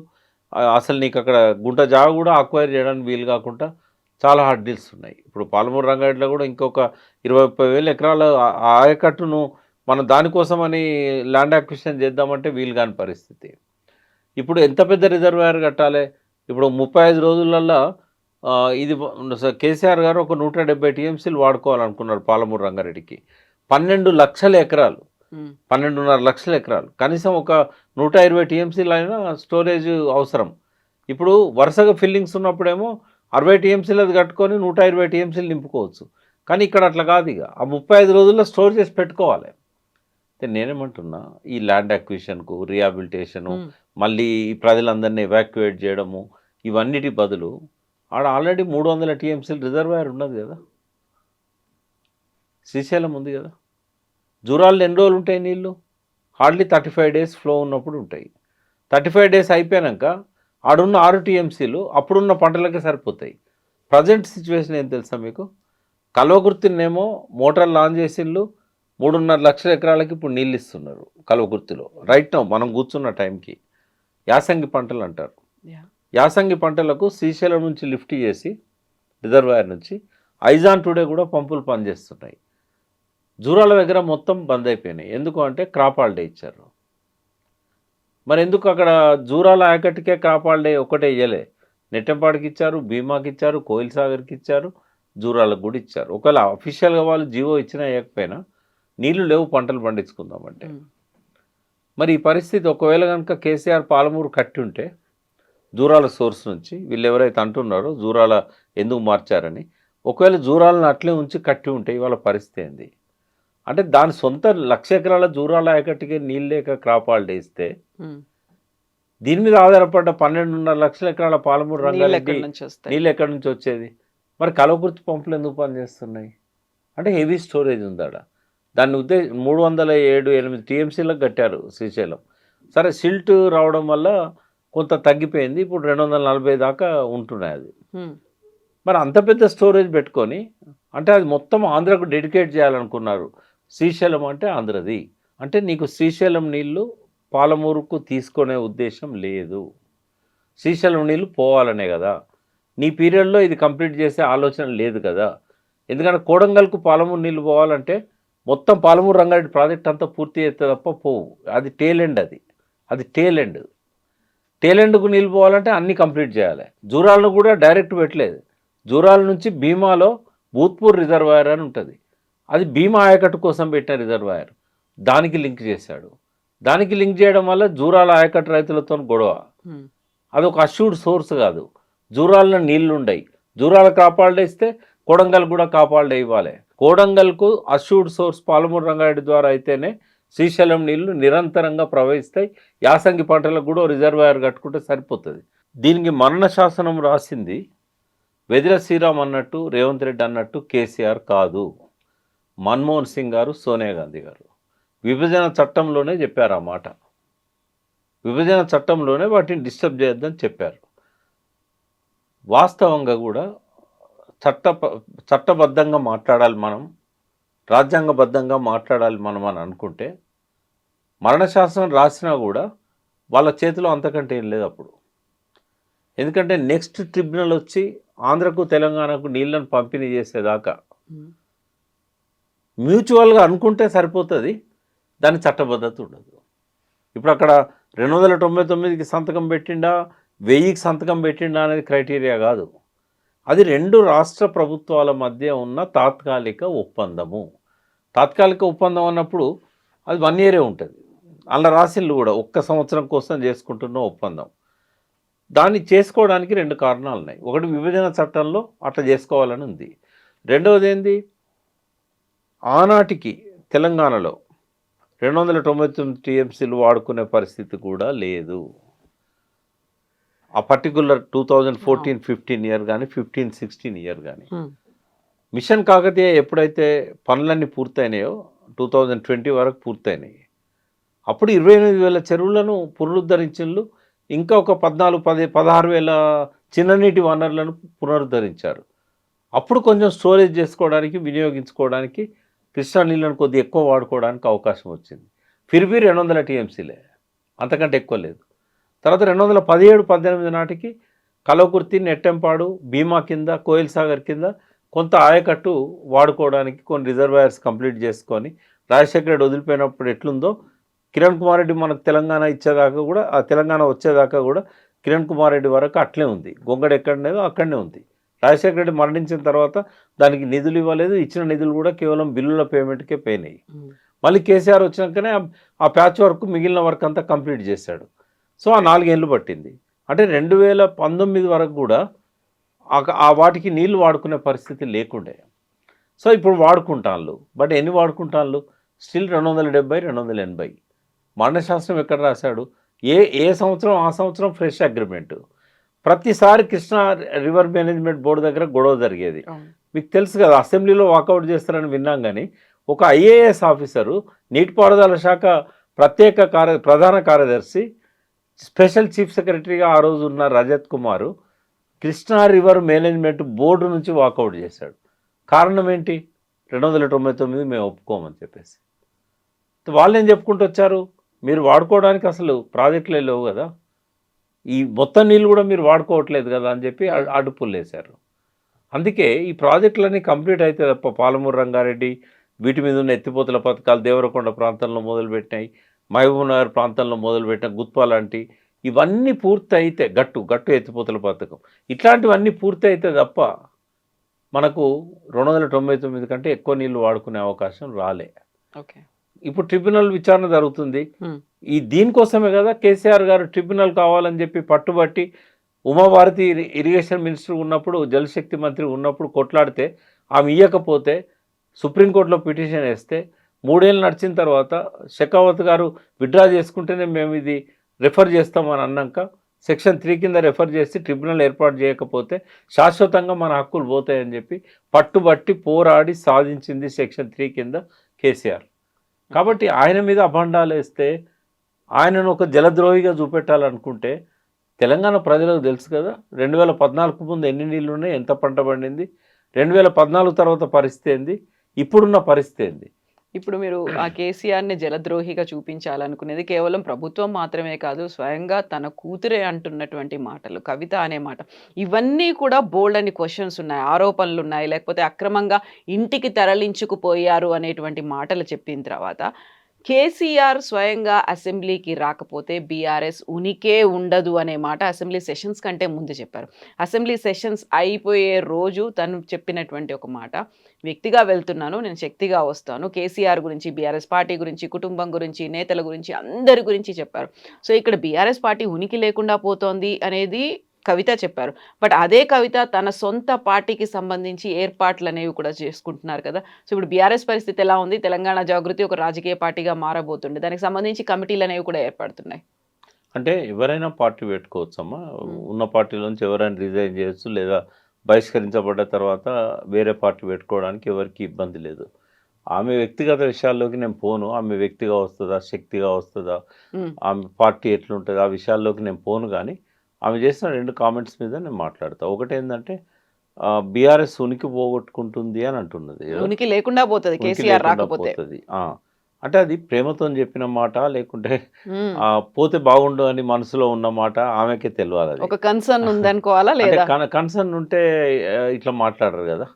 అసలు నీకు అక్కడ గుంట జాగ కూడా అక్వైర్ చేయడానికి వీలు కాకుండా చాలా హార్డ్ డీల్స్ ఉన్నాయి. ఇప్పుడు పాలమూరు రంగారెడ్డిలో కూడా ఇంకొక 20-30 వేల ఎకరాల ఆయకట్టును మనం దానికోసమని ల్యాండ్ అక్విజిషన్ చేద్దామంటే వీలు కాని పరిస్థితి. ఇప్పుడు ఎంత పెద్ద రిజర్వాయర్ కట్టాలి? ఇప్పుడు 35 రోజులల్లో ఇది కేసీఆర్ గారు ఒక 170 టీఎంసీలు వాడుకోవాలనుకున్నారు పాలమూరు రంగారెడ్డికి. 12 లక్షల ఎకరాలు, 12.5 లక్షల ఎకరాలు, కనీసం ఒక 120 టీఎంసీలు అయినా స్టోరేజ్ అవసరం. ఇప్పుడు వరుసగా ఫిల్లింగ్స్ ఉన్నప్పుడేమో 60 టీఎంసీలు అది కట్టుకొని 120 టీఎంసీలు నింపుకోవచ్చు. కానీ ఇక్కడ అట్లా కాదు. ఇక ఆ 35 రోజుల్లో స్టోర్ చేసి పెట్టుకోవాలి. అయితే నేనేమంటున్నా, ఈ ల్యాండ్ అక్విజిషన్కు, రీహాబిలిటేషను, మళ్ళీ ప్రజలందరినీ ఎవాక్యుయేట్ చేయడము, ఇవన్నిటి బదులు ఆడ ఆల్రెడీ 300 టీఎంసీలు రిజర్వాయర్ ఉన్నది కదా, శ్రీశైలం ఉంది కదా. జూరాల్లో ఎన్ని రోజులు ఉంటాయి నీళ్ళు? హార్డ్లీ 35 డేస్ ఫ్లో ఉన్నప్పుడు ఉంటాయి. 35 డేస్ అయిపోయాక ఆడున్న 6 టీఎంసీలు అప్పుడున్న పంటలకే సరిపోతాయి. ప్రజెంట్ సిచ్యువేషన్ ఏం తెలుసా మీకు? కల్వకుర్తినేమో మోటార్ లాంచ్ చేసిళ్ళు, 3.5 లక్షల ఎకరాలకి ఇప్పుడు నీళ్ళు ఇస్తున్నారు కల్వకుర్తిలో రైట్ నౌ మనం కూర్చున్న టైంకి. యాసంగి పంటలు అంటారు. యాసంగి పంటలకు శ్రీశైలం నుంచి లిఫ్ట్ చేసి రిజర్వాయర్ నుంచి ఐజాన్ టుడే కూడా పంపులు పనిచేస్తున్నాయి. జూరాల దగ్గర మొత్తం బంద్ అయిపోయినాయి. ఎందుకు అంటే క్రాప్ హాలిడే ఇచ్చారు. మరి ఎందుకు అక్కడ జూరాల ఆయకట్టుకే క్రాప్ హాలిడే ఒకటే ఇయ్యలే? నెట్టెంపాడికి ఇచ్చారు, భీమాకి ఇచ్చారు, కోయిల్ సాగర్కి ఇచ్చారు, జూరాలకు కూడా ఇచ్చారు. ఒకవేళ అఫీషియల్గా వాళ్ళు జీవో ఇచ్చినా ఇవ్వకపోయినా నీళ్లు లేవు పంటలు పండించుకుందామంటే. మరి ఈ పరిస్థితి ఒకవేళ కనుక కేసీఆర్ పాలమూరు కట్టి ఉంటే జూరాల సోర్స్ నుంచి, వీళ్ళు ఎవరైతే అంటున్నారో జూరాల ఎందుకు మార్చారని, ఒకవేళ జూరాలను అట్లే ఉంచి కట్టి ఉంటే ఇవాళ పరిస్థితి ఏంది అంటే దాని సొంత 1,00,000 ఎకరాల జూరాల ఆయకట్టుకే నీళ్ళు లేక క్రాప్ హాలిడే ఇస్తే దీని మీద ఆధారపడ్డ 12.5 లక్షల ఎకరాల పాలమూరు రంగారెడ్డి నీళ్ళు ఎక్కడి నుంచి వచ్చేది? మరి కల్వకుర్తి పంపులు ఎందుకు పనిచేస్తున్నాయి అంటే హెవీ స్టోరేజ్ ఉందాడ. దాన్ని 307-8 టీఎంసీలకు కట్టారు శ్రీశైలం. సరే సిల్ట్ రావడం వల్ల కొంత తగ్గిపోయింది, ఇప్పుడు 240 దాకా ఉంటున్నాయి అది. మరి అంత పెద్ద స్టోరేజ్ పెట్టుకొని అంటే అది మొత్తం ఆంధ్రకు డెడికేట్ చేయాలనుకున్నారు. శ్రీశైలం అంటే ఆంధ్రది, అంటే నీకు శ్రీశైలం నీళ్ళు పాలమూరుకు తీసుకునే ఉద్దేశం లేదు. శ్రీశైలం నీళ్ళు పోవాలనే కదా. నీ పీరియడ్లో ఇది కంప్లీట్ చేసే ఆలోచన లేదు కదా. ఎందుకంటే కోడంగల్కు పాలమూరు నీళ్ళు పోవాలంటే మొత్తం పాలమూరు రంగారెడ్డి ప్రాజెక్ట్ అంతా పూర్తి అయితే తప్ప పోవు. అది టేల్ ఎండ్, అది టేల్ ఎండ్. టేల్ ఎండ్కు నీళ్ళు పోవాలంటే అన్నీ కంప్లీట్ చేయాలి. జూరాలను కూడా డైరెక్ట్ పెట్టలేదు. జూరాల నుంచి భీమాలో భూత్పూర్ రిజర్వాయర్ అని ఉంటుంది, అది భీమా ఆయకట్టు కోసం పెట్టిన రిజర్వాయర్. దానికి లింక్ చేశాడు. దానికి లింక్ చేయడం వల్ల జూరాల ఆయకట్టు రైతులతో గొడవ. అదొక అష్యూర్డ్ సోర్స్ కాదు. జూరాల్లో నీళ్లు ఉండయి, జూరాల కాపాడే ఇస్తే కోడంగల్ కూడా కాపాడే ఇవ్వాలి. కోడంగల్కు అష్యూర్డ్ సోర్స్ పాలమూరు రంగారెడ్డి ద్వారా అయితేనే శ్రీశైలం నీళ్లు నిరంతరంగా ప్రవహిస్తాయి. యాసంగి పంటలకు కూడా రిజర్వాయర్ కట్టుకుంటే సరిపోతుంది. దీనికి మరణ శాసనం రాసింది వెదిర శ్రీరామ్ అన్నట్టు, రేవంత్ రెడ్డి అన్నట్టు కేసీఆర్ కాదు, మన్మోహన్ సింగ్ గారు, సోనియా గాంధీ గారు విభజన చట్టంలోనే చెప్పారు ఆ మాట. విభజన చట్టంలోనే వాటిని డిస్టర్బ్ చేయొద్దని చెప్పారు. వాస్తవంగా కూడా చట్టబద్ధంగా మాట్లాడాలి మనం, రాజ్యాంగబద్ధంగా మాట్లాడాలి మనం అని అనుకుంటే మరణశాసనం రాసినా కూడా వాళ్ళ చేతిలో అంతకంటే ఏం లేదు అప్పుడు. ఎందుకంటే నెక్స్ట్ ట్రిబ్యునల్ వచ్చి ఆంధ్రకు తెలంగాణకు నీళ్లను పంపిణీ చేసేదాకా మ్యూచువల్గా అనుకుంటే సరిపోతుంది, దాని చట్టబద్ధత ఉండదు. ఇప్పుడు అక్కడ 299కి సంతకం పెట్టిండా, 1000కి సంతకం పెట్టిండా అనేది క్రైటీరియా కాదు. అది 2 రాష్ట్ర ప్రభుత్వాల మధ్య ఉన్న తాత్కాలిక ఒప్పందము. తాత్కాలిక ఒప్పందం అన్నప్పుడు అది 1 ఇయరే ఉంటుంది. అలా రాసిళ్ళు కూడా 1 సంవత్సరం కోసం చేసుకుంటున్న ఒప్పందం. దాన్ని చేసుకోవడానికి 2 కారణాలు ఉన్నాయి. ఒకటి, విభజన చట్టంలో అట్లా చేసుకోవాలని ఉంది. రెండవది ఏంది, ఆనాటికి తెలంగాణలో 299 టీఎంసీలు వాడుకునే పరిస్థితి కూడా లేదు. ఆ పర్టికులర్ 2014-15 ఇయర్ కానీ 15-16 ఇయర్ కానీ. మిషన్ కాకతీయ ఎప్పుడైతే పనులన్నీ పూర్తయినాయో 2020 వరకు పూర్తయినాయి. అప్పుడు 28,000 చెరువులను పునరుద్ధరించిండ్రు. ఇంకా ఒక 16,000 చిన్ననీటి వనరులను పునరుద్ధరించారు. అప్పుడు కొంచెం స్టోరేజ్ చేసుకోవడానికి, వినియోగించుకోవడానికి, కృష్ణా నీళ్ళను కొద్దిగా ఎక్కువ వాడుకోవడానికి అవకాశం వచ్చింది. ఫిర్బీ 200 టీఎంసీలే, అంతకంటే ఎక్కువ లేదు. తర్వాత 2017-18 నాటికి కలవకుర్తి, నెట్టెంపాడు, భీమా కింద, కోయిల్ సాగర్ కింద కొంత ఆయకట్టు వాడుకోవడానికి కొన్ని రిజర్వాయర్స్ కంప్లీట్ చేసుకొని, రాజశేఖర రెడ్డి వదిలిపోయినప్పుడు ఎట్లుందో కిరణ్ కుమార్ రెడ్డి మనకు తెలంగాణ ఇచ్చేదాకా కూడా, ఆ తెలంగాణ వచ్చేదాకా కూడా కిరణ్ కుమార్ రెడ్డి వరకు అట్లే ఉంది. గొంగడ ఎక్కడనేదో అక్కడనే ఉంది. రాజశేఖర రెడ్డి మరణించిన తర్వాత దానికి నిధులు ఇవ్వలేదు. ఇచ్చిన నిధులు కూడా కేవలం బిల్లుల పేమెంట్కే పోయినాయి. మళ్ళీ కేసీఆర్ వచ్చినాకనే ఆ ప్యాచ్ వర్క్, మిగిలిన వర్క్ అంతా కంప్లీట్ చేశాడు. సో ఆ 4 ఏళ్ళు పట్టింది. అంటే 2019 వరకు కూడా ఆ వాటికి నీళ్లు వాడుకునే పరిస్థితి లేకుండే. సో ఇప్పుడు వాడుకుంటాళ్ళు. బట్ ఎన్ని వాడుకుంటాళ్ళు? స్టిల్ 270, 280. మరణశాస్త్రం ఎక్కడ రాశాడు? ఏ సంవత్సరం ఆ సంవత్సరం ఫ్రెష్ అగ్రిమెంట్. ప్రతిసారి కృష్ణా రివర్ మేనేజ్మెంట్ బోర్డు దగ్గర గొడవ జరిగేది. మీకు తెలుసు కదా, అసెంబ్లీలో వాకౌట్ చేస్తారని విన్నాం. కానీ ఒక ఐఏఎస్ ఆఫీసరు, నీటిపారుదల శాఖ ప్రధాన కార్యదర్శి, స్పెషల్ చీఫ్ సెక్రటరీగా ఆ రోజు ఉన్న రజత్ కుమారు కృష్ణా రివర్ మేనేజ్మెంట్ బోర్డు నుంచి వాకౌట్ చేశాడు. కారణం ఏంటి? 299 మేము ఒప్పుకోమని చెప్పేసి. వాళ్ళు ఏం చెప్పుకుంటూ వచ్చారు, మీరు వాడుకోవడానికి అసలు ప్రాజెక్టులే లేవు కదా, ఈ మొత్తం నీళ్ళు కూడా మీరు వాడుకోవట్లేదు కదా అని చెప్పి అడ్డుపులు వేశారు. అందుకే ఈ ప్రాజెక్టులన్నీ కంప్లీట్ అయితే తప్ప పాలమూరు రంగారెడ్డి, వీటి మీద ఉన్న ఎత్తిపోతల పథకాలు దేవరకొండ ప్రాంతంలో మొదలుపెట్టినాయి, మహబూబ్నగర్ ప్రాంతంలో మొదలుపెట్టిన గుత్పా లాంటి ఇవన్నీ పూర్తి అయితే, గట్టు ఎత్తిపోతల పథకం, ఇట్లాంటివన్నీ పూర్తి అయితే తప్ప మనకు 299 కంటే ఎక్కువ నీళ్లు వాడుకునే అవకాశం రాలే. ఓకే, ఇప్పుడు ట్రిబ్యునల్ విచారణ జరుగుతుంది. దీనికోసమే కదా కేసీఆర్ గారు ట్రిబ్యునల్ కావాలని చెప్పి పట్టుబట్టి, ఉమాభారతి ఇరిగేషన్ మినిస్టర్ ఉన్నప్పుడు, జలశక్తి మంత్రి ఉన్నప్పుడు కొట్లాడితే ఆమె ఇయ్యకపోతే సుప్రీంకోర్టులో పిటిషన్ వేస్తే 3 ఏళ్ళు నడిచిన తర్వాత షెకావత్ గారు విత్డ్రా చేసుకుంటేనే మేము ఇది రెఫర్ చేస్తామని అన్నాక సెక్షన్ 3 కింద రెఫర్ చేసి ట్రిబ్యునల్ ఏర్పాటు చేయకపోతే శాశ్వతంగా మన హక్కులు పోతాయని చెప్పి పట్టుబట్టి పోరాడి సాధించింది సెక్షన్ 3 కింద కేసీఆర్. కాబట్టి ఆయన మీద అభండాలు వేస్తే, ఆయనను ఒక జలద్రోహిగా చూపెట్టాలనుకుంటే తెలంగాణ ప్రజలకు తెలుసు కదా 2014 ముందు ఎన్ని నీళ్ళు ఉన్నాయి, ఎంత పంట పండింది, 2014 తర్వాత పరిస్థితి ఏంది, ఇప్పుడున్న పరిస్థితి ఏంది. ఇప్పుడు మీరు ఆ కేసీఆర్ని జలద్రోహిగా చూపించాలనుకునేది కేవలం ప్రభుత్వం మాత్రమే కాదు, స్వయంగా తన కూతురే అంటున్నటువంటి మాటలు, కవిత అనే మాట, ఇవన్నీ కూడా బోల్డ్ అని క్వశ్చన్స్ ఉన్నాయి, ఆరోపణలు ఉన్నాయి, లేకపోతే అక్రమంగా ఇంటికి తరలించుకుపోయారు అనేటువంటి మాటలు చెప్పిన తర్వాత కేసీఆర్ స్వయంగా అసెంబ్లీకి రాకపోతే బీఆర్ఎస్ ఉనికే ఉండదు అనే మాట అసెంబ్లీ సెషన్స్ కంటే ముందు చెప్పారు. అసెంబ్లీ సెషన్స్ అయిపోయే రోజు తను చెప్పినటువంటి ఒక మాట, వ్యక్తిగా వెళ్తున్నాను, నేను శక్తిగా వస్తాను, కేసీఆర్ గురించి, బీఆర్ఎస్ పార్టీ గురించి, కుటుంబం గురించి, నేతల గురించి, అందరి గురించి చెప్పారు. సో ఇక్కడ బీఆర్ఎస్ పార్టీ ఉనికి లేకుండా పోతోంది అనేది కవిత చెప్పారు. బట్ అదే కవిత తన సొంత పార్టీకి సంబంధించి ఏర్పాట్లు అనేవి కూడా చేసుకుంటున్నారు కదా! సో, ఇప్పుడు బీఆర్ఎస్ పరిస్థితి ఎలా ఉంది? తెలంగాణ జాగృతి ఒక రాజకీయ పార్టీగా మారబోతుంది. దానికి సంబంధించి కమిటీలనేవి కూడా ఏర్పడుతున్నాయి. అంటే ఎవరైనా పార్టీ పెట్టుకోవచ్చమ్మా. హ్మ్. ఉన్న పార్టీలోంచి ఎవరైనా రిజైన్ చేయొచ్చు, లేదా బహిష్కరించబడ్డ తర్వాత వేరే పార్టీ పెట్టుకోవడానికి ఎవరికీ ఇబ్బంది లేదు. ఆమె వ్యక్తిగత విషయాల్లోకి నేను పోను. ఆమె వ్యక్తిగా వస్తదా, శక్తిగా వస్తదా, హ్మ్. ఆమె పార్టీ ఎట్లుంటది, ఆ విషయాల్లోకి నేను పోను గానీ, ఆమె చేసిన 2 కామెంట్స్ మీద నేను మాట్లాడతా. ఒకటేందంటే బీఆర్ఎస్ ఉనికి పోగొట్టుకుంటుంది అని అంటున్నది. ఉనికి లేకుండా పోతది ఉనికి కేసీఆర్ లేకుండా రాకపోతే. పోతది. అంటే అది ప్రేమతోని చెప్పిన మాట, లేకుంటే హ్మ్. పోతే బాగుండు అని మనసులో ఉన్న మాట ఆమెకే తెలవాలది. ఒక కన్సర్న్ ఉందనుకోవాలా అంటే లేదా? కన్సర్న్ ఉంటే ఇట్లా మాట్లాడరు గదా!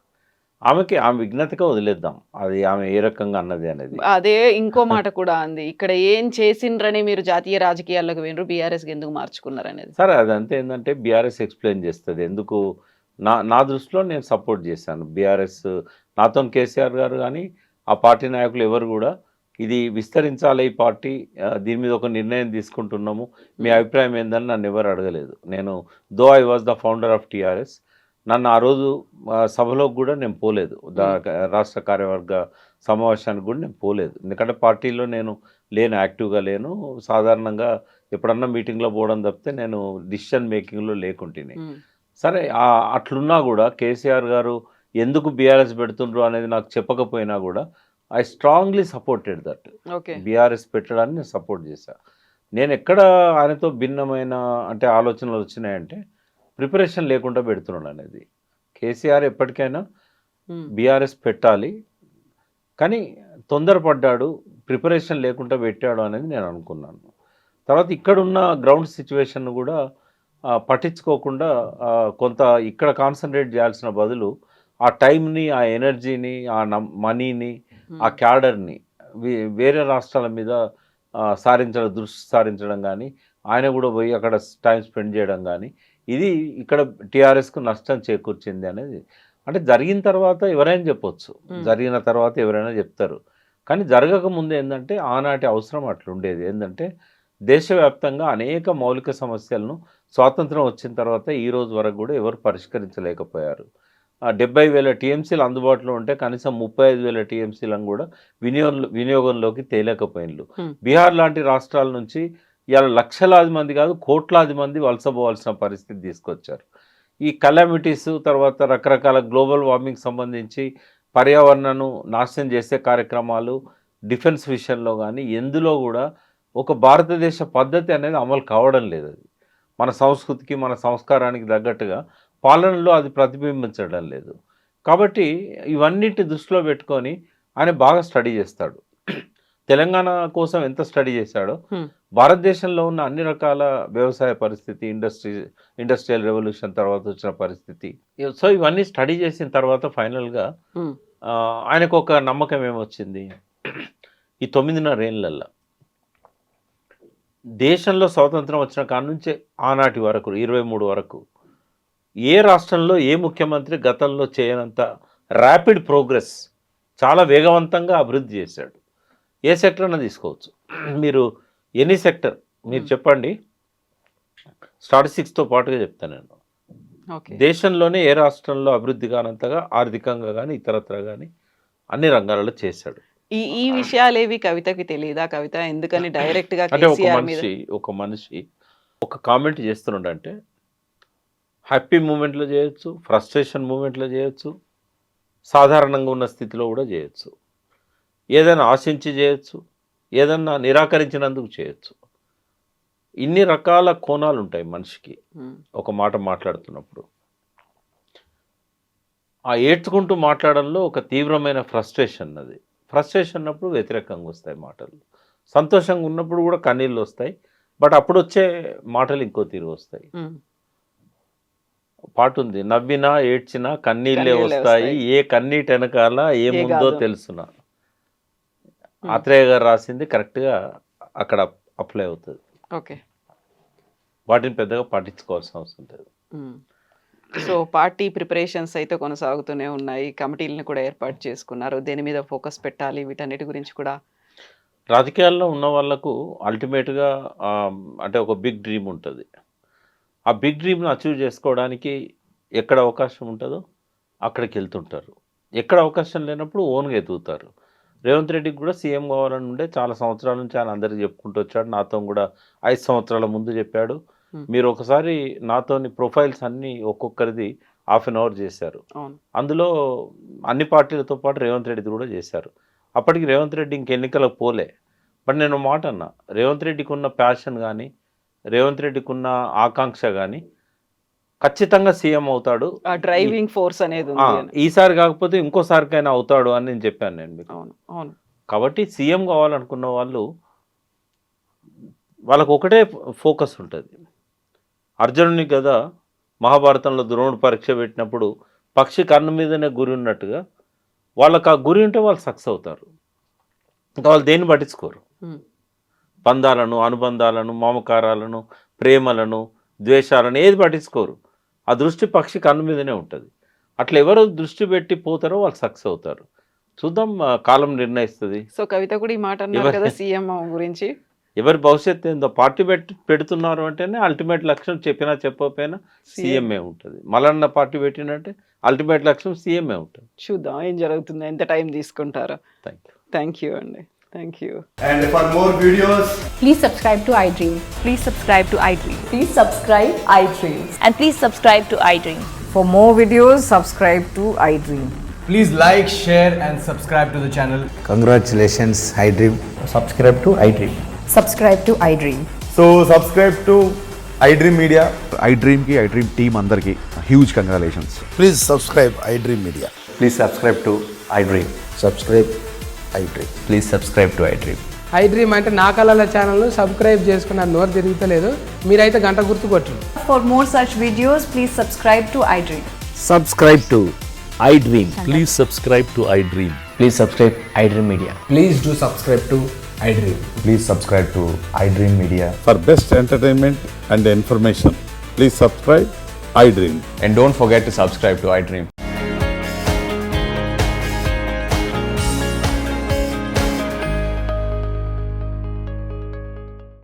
ఆమె విజ్ఞతకే వదిలేద్దాం. అది ఆమె ఏ రకంగా అన్నది అనేది. అదే ఇంకో మాట కూడా అంది. ఇక్కడ ఏం చేసిండ్రని మీరు జాతీయ రాజకీయాల్లోకి పోయిన్రు, బీఆర్ఎస్‌కి ఎందుకు మార్చుకున్నారనేది. సరే అదంతా ఏందంటే బీఆర్ఎస్ ఎక్స్‌ప్లెయిన్ చేస్తది. ఎందుకు నా దృష్టిలో నేను సపోర్ట్ చేశాను. బీఆర్ఎస్ నాతోని కేసీఆర్ గారు గానీ, ఆ పార్టీ నాయకులు ఎవరు గూడా ఇది విస్తరించాలి ఈ పార్టీ, దీని మీద ఒక నిర్ణయం తీసుకుంటున్నాము. మీ అభిప్రాయం ఏందని నన్నెవరు అడగలేదు. నేను I was the founder of TRS. నన్ను ఆ రోజు సభలోకి గూడా నేను పోలేదు. రాష్ట్ర కార్యవర్గ సమావేశానికి గూడా నేను పోలేదు. ఎందుకంటే పార్టీలో నేను లేను, యాక్టివ్‌గా లేను. సాధారణంగా ఎప్పుడన్నా మీటింగ్‌లో పోవడం తప్పితే నేను డిసిషన్ మేకింగ్‌లో లేకుంటిని. హ్మ్. సరే అట్లున్నా గూడా కేసీఆర్ గారు ఎందుకు బీఆర్ఎస్ పెడుతుండ్రు అనేది నాకు చెప్పకపోయినా గూడా I strongly supported that. Okay. BRS పెట్టడాన్ని నేను సపోర్ట్ చేశా. నేనెక్కడ ఆయనతో భిన్నమైన అంటే ఆలోచనలు వచ్చినాయంటే ప్రిపరేషన్ లేకుండా పెడుతున్నాడు అనేది. కేసీఆర్ ఎప్పటికైనా హ్మ్. బీఆర్ఎస్ పెట్టాలి. కానీ తొందరపడ్డాడు, ప్రిపరేషన్ లేకుండా పెట్టాడు అనేది నేను అనుకున్నాను. తర్వాత ఇక్కడున్న గ్రౌండ్ సిచ్యువేషన్‌ను గూడా పట్టించుకోకుండా కొంత ఇక్కడ కాన్సంట్రేట్ చేయాల్సిన బదులు ఆ టైంని, ఆ ఎనర్జీని, ఆ మనీని, ఆ హ్మ్. క్యాడర్‌ని వేరే రాష్ట్రాల మీద దృష్టి సారించడం గానీ, ఆయన గూడా పోయి అక్కడ టైమ్ స్పెండ్ చేయడం గానీ, ఇది ఇక్కడ టీఆర్ఎస్‌కు నష్టం చేకూర్చింది అనేది. అంటే జరిగిన తర్వాత ఎవరైనా చెప్పొచ్చు. హ్మ్. జరిగిన తర్వాత ఎవరైనా చెప్తారు. కానీ జరగకముందు ఏందంటే ఆనాటి అవసరం అట్లుండేది. ఏందంటే దేశవ్యాప్తంగా అనేక మౌలిక సమస్యలను స్వాతంత్రం వచ్చిన తర్వాత ఈ రోజు వరకు గూడా ఎవరు పరిష్కరించలేకపోయారు. 70,000 టీఎంసీలు అందుబాటులో ఉంటే కనీసం 35,000 టీఎంసీలను గూడా వినియోగంలోకి తేలేకపోయిండ్లు. హ్మ్. బీహార్ లాంటి రాష్ట్రాల నుంచి ఇవాళ లక్షలాది మంది కాదు, కోట్లాది మంది వలసపోవాల్సిన పరిస్థితి తీసుకొచ్చారు. ఈ కలామిటీస్ తర్వాత రకరకాల గ్లోబల్ వార్మింగ్ సంబంధించి పర్యావరణాన్ని నాశనం చేసే కార్యక్రమాలు, డిఫెన్స్ విషయంలో గానీ ఎందులో గూడా ఒక భారతదేశ పద్ధతి అనేది అమలు కావడం లేదది. మన సంస్కృతికి, మన సంస్కారానికి తగ్గట్టుగా పాలనలో అది ప్రతిబింబించడం లేదు. కాబట్టి ఇవన్నిటిని దృష్టిలో పెట్టుకొని ఆయన బాగా స్టడీ చేస్తాడు. తెలంగాణ కోసం ఎంత స్టడీ చేశాడో, హ్మ్. భారతదేశంలో ఉన్న అన్ని రకాల వ్యవసాయ పరిస్థితి, ఇండస్ట్రియల్ రెవల్యూషన్ తర్వాత వచ్చిన పరిస్థితి. సో, ఇవన్నీ స్టడీ చేసిన తర్వాత ఫైనల్‌గా హ్మ్. ఆయనకొక నమ్మకం ఏమొచ్చింది, ఈ 9.5 ఏళ్లల్ల దేశంలో స్వాతంత్రం వచ్చిన కాడ నుంచే ఆనాటి వరకు 23 వరకు ఏ రాష్ట్రంలో ఏ ముఖ్యమంత్రి గతంలో చేయనంత ర్యాపిడ్ ప్రోగ్రెస్, చాలా వేగవంతంగా అభివృద్ధి చేశాడు. ఏ సెక్టర్ అన్నా తీసుకోవచ్చు. మీరు ఎనీ సెక్టర్ మీరు హ్మ్. చెప్పండి. స్టాటిస్టిక్స్‌తో పాటుగా చెప్తాను నేను. ఓకే. దేశంలోనే ఏ రాష్ట్రంలో అభివృద్ధి కానంతగా ఆర్థికంగా గానీ, ఇతరత్రా గానీ అన్ని రంగాలలో చేశాడు. ఈ విషయాలేవి కవితకి తెలీదా? కవిత ఎందుకని డైరెక్ట్‌గా అంటే కేసీఆర్ మీద ఒక మనిషి ఒక కామెంట్ చేస్తున్నాడంటే హ్యాపీ మూమెంట్‌లో చేయొచ్చు, ఫ్రస్ట్రేషన్ మూమెంట్‌లో చేయొచ్చు, సాధారణంగా ఉన్న స్థితిలో కూడా చేయొచ్చు. ఏదైనా ఆశించి చేయొచ్చు, ఏదన్నా నిరాకరించినందుకు చేయొచ్చు. ఇన్ని రకాల కోణాలుంటాయి మనిషికి హ్మ్. ఒక మాట మాట్లాడుతున్నప్పుడు. ఆ ఏడ్చుకుంటూ మాట్లాడడంలో ఒక తీవ్రమైన ఫ్రస్ట్రేషన్ అది. ఫ్రస్ట్రేషన్ ఉన్నప్పుడు వ్యతిరేకంగా వస్తాయి మాటలు. సంతోషంగా ఉన్నప్పుడు కూడా కన్నీళ్ళు వస్తాయి. బట్ అప్పుడొచ్చే మాటలు ఇంకో తీరు వస్తాయి. హ్మ్. పాటుంది. నవ్వినా, ఏడ్చినా కన్నీళ్ళే కన్నీళ్ళే వస్తాయి. వస్తాయి. ఏ కన్నీటెనకాల ఏముందో గాథో. తెలుసునా. హ్మ్. ఆత్రేయ గారు రాసింది కరెక్ట్‌గా అక్కడ అప్లై అవుతది. ఓకే. వాటిని పెద్దగా పట్టించుకోవాల్సిన అవసరం లేదు. హ్మ్. సో, పార్టీ ప్రిపరేషన్స్ అయితే కొనసాగుతూనే ఉన్నాయి. కమిటీలను కూడా ఏర్పాటు చేసుకున్నారు. దేని మీద ఫోకస్ పెట్టాలి వీటన్నిటి గురించి కూడా రాజకీయాల్లో ఉన్న వాళ్ళకు అల్టిమేట్‌గా అంటే ఒక బిగ్ డ్రీమ్ ఉంటది. ఆ ఆ బిగ్ డ్రీమ్ను అచీవ్ చేసుకోవడానికి ఎక్కడ అవకాశం ఉంటుందో అక్కడికి వెళ్తుంటారు. ఎక్కడ అవకాశం లేనప్పుడు ఓన్గా ఎదుగుతారు. రేవంత్ రెడ్డికి కూడా సీఎం కావాలని ఉండే చాలా సంవత్సరాల నుంచి ఆయన అందరికి చెప్పుకుంటూ వచ్చాడు. నాతో కూడా 5 సంవత్సరాల ముందు చెప్పాడు. మీరు ఒకసారి నాతోని ప్రొఫైల్స్ అన్నీ ఒక్కొక్కరిది ½ అన్ అవర్ చేశారు. అందులో అన్ని పార్టీలతో పాటు రేవంత్ రెడ్డిది కూడా చేశారు. అప్పటికి రేవంత్ రెడ్డి ఇంక ఎన్నికలకు పోలే. బట్ నేను మాట అన్నా, రేవంత్ రెడ్డికి ఉన్న ప్యాషన్ కానీ రేవంత్ రెడ్డికి ఉన్న ఆకాంక్ష కానీ ఖచ్చితంగా సీఎం అవుతాడు. ఆ డ్రైవింగ్ ఫోర్స్ అనేది ఉంది అని. ఈసారి కాకపోతే ఇంకోసారికైనా అవుతాడు అని నేను చెప్పాను నేను మీకు. అవును అవును. కాబట్టి సీఎం కావాలనుకున్న వాళ్ళకు ఒకటే ఫోకస్ ఉంటుంది. అర్జునుని కదా మహాభారతంలో ద్రోణుడు పరీక్ష పెట్టినప్పుడు పక్షి కన్ను మీదనే గురి ఉన్నట్టుగా వాళ్ళకి ఆ గురి ఉంటే వాళ్ళు సక్సెస్ అవుతారు. ఇంకా వాళ్ళు దేన్ని పట్టించుకోరు. బంధాలను, అనుబంధాలను, మమకారాలను, ప్రేమలను, ద్వేషాలను ఏది పట్టించుకోరు. ఆ దృష్టి పక్షి కన్ను మీదనే ఉంటుంది. అట్లా ఎవరు దృష్టి పెట్టి పోతారో వాళ్ళు సక్సెస్ అవుతారు. చూద్దాం, కాలం నిర్ణయిస్తుంది. సో కవిత కూడా ఈ మాట అన్నారు కదా సీఎం గురించి. ఎవరి భవిష్యత్తు ఏందో పార్టీ పెడుతున్నారు అంటేనే అల్టిమేట్ లక్ష్యం చెప్పినా చెప్పకపోయినా సీఎంఏ ఉంటుంది. మలన్న పార్టీ పెట్టినంటే అల్టిమేట్ లక్ష్యం సీఎంఏ ఉంటుంది. చూద్దాం ఏం జరుగుతుంది, ఎంత టైం తీసుకుంటారో. థ్యాంక్ యూ అండి. Thank you. And for more videos, Please subscribe to iDream. Please subscribe to iDream. Please subscribe iDream. And please subscribe to iDream. For more videos, subscribe to iDream. please like, share and subscribe to the channel. Congratulations, iDream. Subscribe to iDream. Subscribe to iDream. So subscribe to iDream Media. iDream ki iDream team andarki huge congratulations. Please subscribe iDream Media. Please subscribe to iDream. Subscribe iDream. Please subscribe to iDream. iDream అంటే నా కళల ఛానల్ను subscribe చేసుకున్న నోరు తిరుగుతలేదు. మీరైతే గంట గుర్తు కొట్టండి. For more such videos, please subscribe to iDream. Subscribe to iDream. Please subscribe to iDream. Please subscribe iDream Media. Please do subscribe to iDream. Please subscribe to iDream Media. For best entertainment and information, please subscribe iDream. And don't forget to subscribe to iDream.